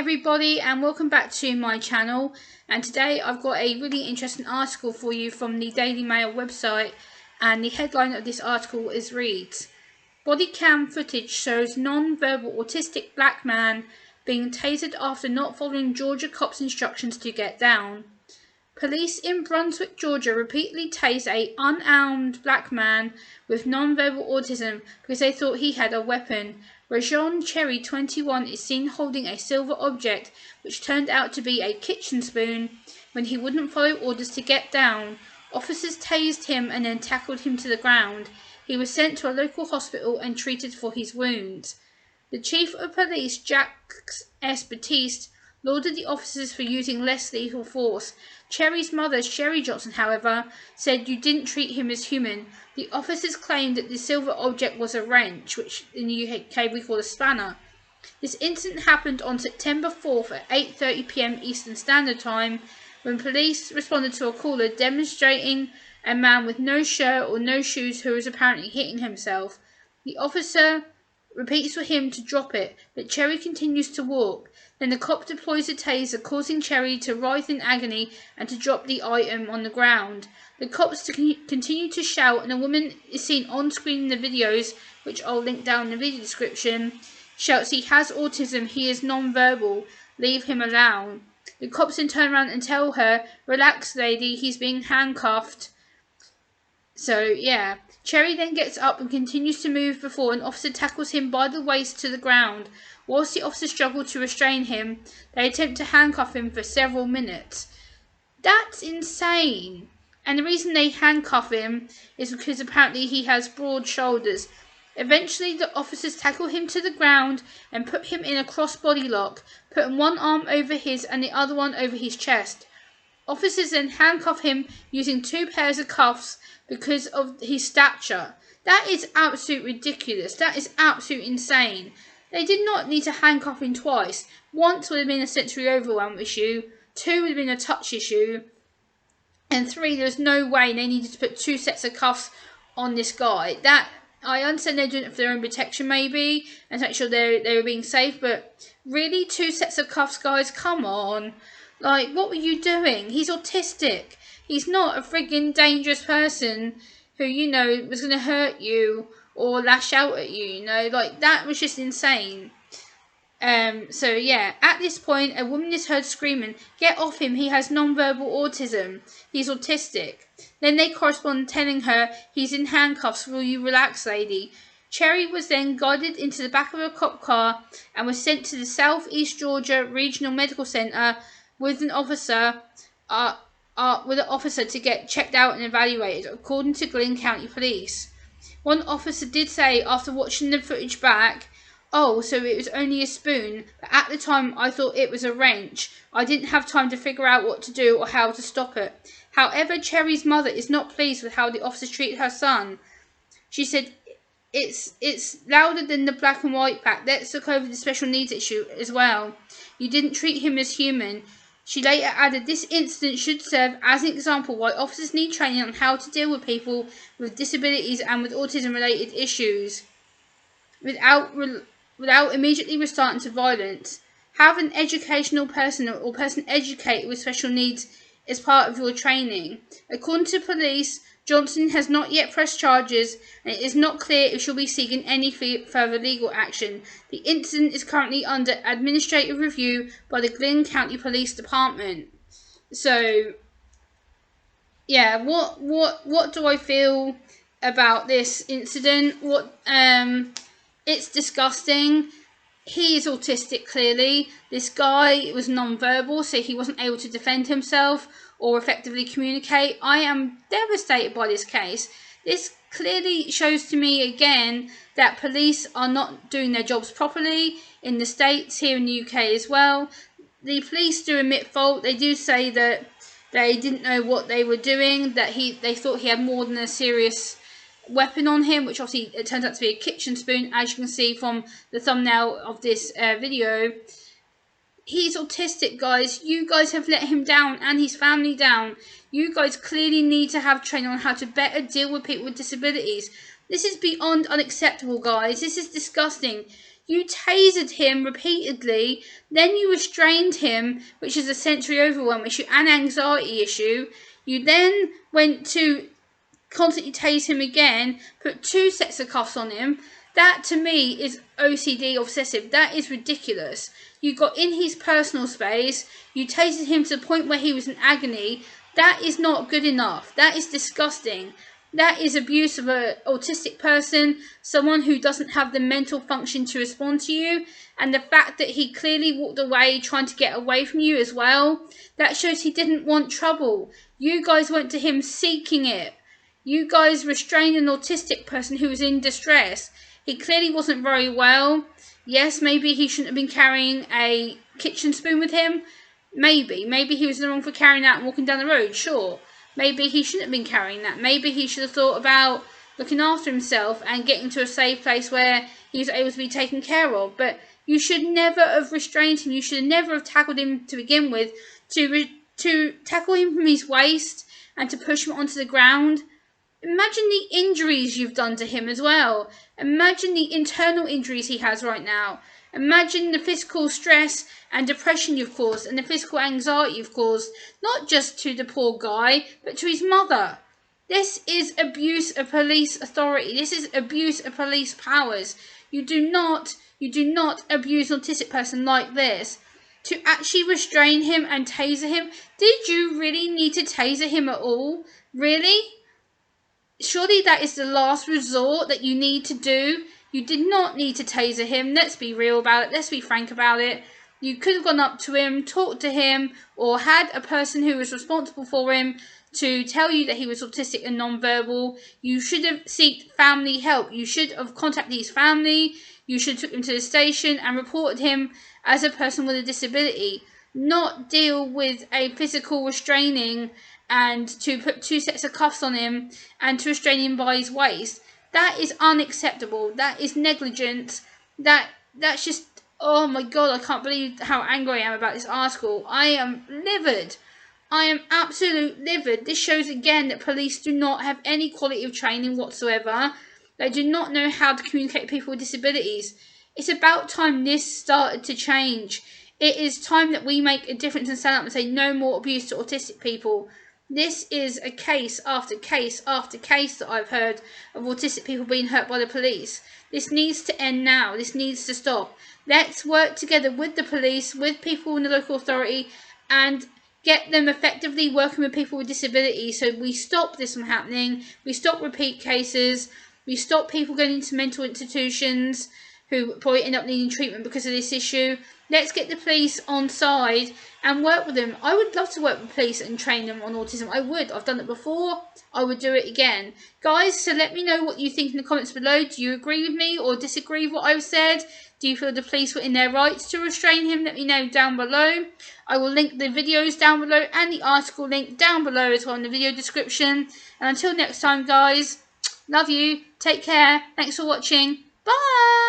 everybody, and welcome back to my channel. And today I've got a really interesting article for you from the Daily Mail website, and the headline of this article reads: Body cam footage shows non-verbal autistic black man being tasered after not following Georgia cops' instructions to get down. Police in Brunswick, Georgia repeatedly tased an unarmed black man with non-verbal autism because they thought he had a weapon. Rajon Cherry, 21, is seen holding a silver object which turned out to be a kitchen spoon when he wouldn't follow orders to get down. Officers tased him and then tackled him to the ground. He was sent to a local hospital and treated for his wounds. The Chief of Police, Jack S. Batiste, lauded the officers for using less lethal force. Cherry's mother, Sherry Johnson, however, said you didn't treat him as human. The officers claimed that the silver object was a wrench, which in the UK we call a spanner. This incident happened on September 4th at 8:30 p.m. Eastern Standard Time, when police responded to a caller demonstrating a man with no shirt or no shoes who was apparently hitting himself. The officer repeats for him to drop it, but Cherry continues to walk. Then the cop deploys a taser, causing Cherry to writhe in agony and to drop the item on the ground. The cops continue to shout, and a woman is seen on screen in the videos, which I'll link down in the video description, shouts, "He has autism, he is non-verbal, leave him alone." The cops then turn around and tell her, "Relax lady, he's being handcuffed." So yeah, Cherry then gets up and continues to move before an officer tackles him by the waist to the ground. Whilst the officers struggle to restrain him, they attempt to handcuff him for several minutes. That's insane. And the reason they handcuff him is because apparently he has broad shoulders. Eventually the officers tackle him to the ground and put him in a cross-body lock, putting one arm over his and the other one over his chest. Officers then handcuff him using 2 pairs of cuffs because of his stature. That is absolutely ridiculous. That is absolutely insane. They did not need to handcuff him twice. Once would have been a sensory overwhelm issue, 2 would have been a touch issue, and 3, there was no way they needed to put 2 sets of cuffs on this guy. That, I understand they're doing it for their own protection maybe, and to make sure they were being safe, but really 2 sets of cuffs, guys? Come on. Like, what were you doing? He's autistic. He's not a friggin' dangerous person who, you know, was going to hurt you or lash out at you, you know. Like, that was just insane. So, yeah, at this point, a woman is heard screaming, "Get off him, he has non-verbal autism. He's autistic." Then they correspond telling her, "He's in handcuffs, will you relax, lady?" Cherry was then guided into the back of a cop car and was sent to the South East Georgia Regional Medical Center with an officer to get checked out and evaluated, according to Glynn County Police. One officer did say after watching the footage back, "Oh, so it was only a spoon, but at the time I thought it was a wrench. I didn't have time to figure out what to do or how to stop it." However, Cherry's mother is not pleased with how the officers treated her son. She said, It's louder than the black and white pack. Let's look over the special needs issue as well. You didn't treat him as human." She later added, "This incident should serve as an example why officers need training on how to deal with people with disabilities and with autism-related issues without immediately resorting to violence. Have an educational person or person educated with special needs as part of your training." According to police, Johnson has not yet pressed charges, and it is not clear if she'll be seeking any further legal action. The incident is currently under administrative review by the Glynn County Police Department. So, yeah, what do I feel about this incident? It's disgusting. He is autistic, clearly. This guy was non-verbal, so he wasn't able to defend himself or effectively communicate. I am devastated by this case. This clearly shows to me again that police are not doing their jobs properly in the States, here in the UK as well. The police do admit fault. They do say that they didn't know what they were doing, that they thought he had more than a serious weapon on him, which obviously it turns out to be a kitchen spoon, as you can see from the thumbnail of this video. He's autistic, guys. You guys have let him down and his family down. You guys clearly need to have training on how to better deal with people with disabilities. This is beyond unacceptable, guys. This is disgusting. You tasered him repeatedly, then you restrained him, which is a sensory overwhelm issue and anxiety issue. You then went to constantly tase him again, put 2 sets of cuffs on him. That to me is OCD obsessive. That is ridiculous. You got in his personal space, you tased him to the point where he was in agony. That is not good enough. That is disgusting. That is abuse of an autistic person, someone who doesn't have the mental function to respond to you. And the fact that he clearly walked away trying to get away from you as well, that shows he didn't want trouble. You guys went to him seeking it. You guys restrained an autistic person who was in distress. He clearly wasn't very well. Yes, maybe he shouldn't have been carrying a kitchen spoon with him. Maybe he was in the wrong for carrying that and walking down the road, sure. Maybe he shouldn't have been carrying that. Maybe he should have thought about looking after himself and getting to a safe place where he was able to be taken care of. But you should never have restrained him. You should never have tackled him to begin with. To tackle him from his waist and to push him onto the ground. Imagine the injuries you've done to him as well. Imagine the internal injuries he has right now. Imagine the physical stress and depression you've caused and the physical anxiety you've caused, not just to the poor guy, but to his mother. This is abuse of police authority. This is abuse of police powers. You do not abuse an autistic person like this. To actually restrain him and taser him, did you really need to taser him at all? Really? Surely that is the last resort that you need to do. You did not need to taser him. Let's be real about it. Let's be frank about it. You could have gone up to him, talked to him, or had a person who was responsible for him to tell you that he was autistic and non-verbal. You should have sought family help. You should have contacted his family. You should have took him to the station and reported him as a person with a disability. Not deal with a physical restraining and to put 2 sets of cuffs on him and to restrain him by his waist. That is unacceptable. That is negligent. That's just, oh my God, I can't believe how angry I am about this article. I am livid. I am absolutely livid. This shows again that police do not have any quality of training whatsoever. They do not know how to communicate with people with disabilities. It's about time this started to change. It is time that we make a difference and stand up and say no more abuse to autistic people. This is a case after case after case that I've heard of autistic people being hurt by the police. This needs to end now. This needs to stop. Let's work together with the police, with people in the local authority, and get them effectively working with people with disabilities so we stop this from happening. We stop repeat cases. We stop people going into mental institutions who probably end up needing treatment because of this issue. Let's get the police on side and work with them. I would love to work with police and train them on autism. I would. I've done it before. I would do it again. Guys, so let me know what you think in the comments below. Do you agree with me or disagree with what I've said? Do you feel the police were in their rights to restrain him? Let me know down below. I will link the videos down below and the article link down below as well in the video description. And until next time, guys, love you. Take care. Thanks for watching. Bye.